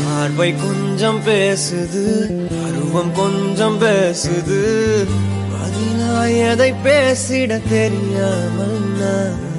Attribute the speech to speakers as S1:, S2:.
S1: பார்வை கொஞ்சம் பேசுது, பருவம் கொஞ்சம் பேசுது, பதிலாய் எதை பேசிட தெரியாமல் நான்